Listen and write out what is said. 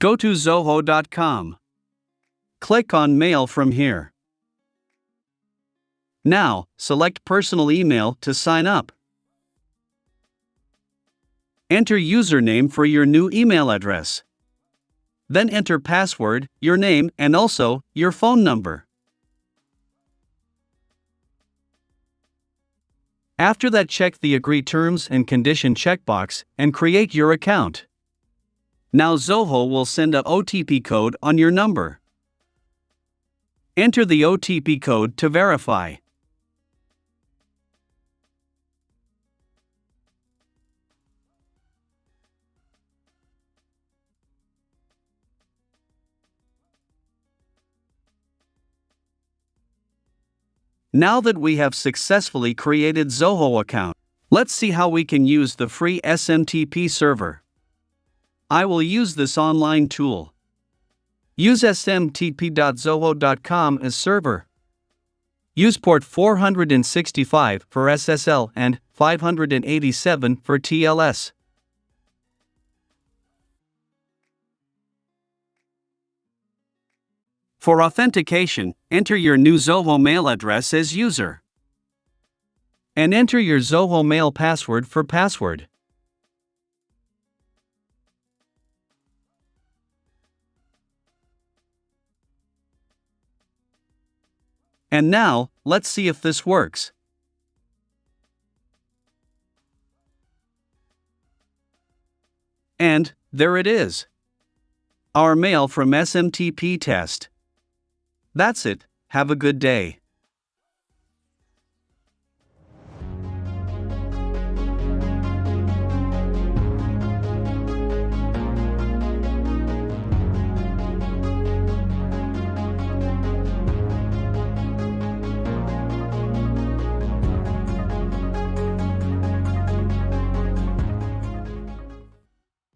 Go to zoho.com. Click on Mail from here. Now, select Personal Email to sign up. Enter username for your new email address. Then enter password, your name, and also your phone number. After that, check the Agree Terms and Condition checkbox and create your account. Now Zoho will send a OTP code on your number. Enter the OTP code to verify. Now that we have successfully created Zoho account, let's see how we can use the free SMTP server. I will use this online tool. Use smtp.zoho.com as server. Use port 465 for SSL and 587 for TLS. For authentication, enter your new Zoho mail address as user. And enter your Zoho mail password for password. And now, let's see if this works. And there it is. Our mail from SMTP test. That's it. Have a good day.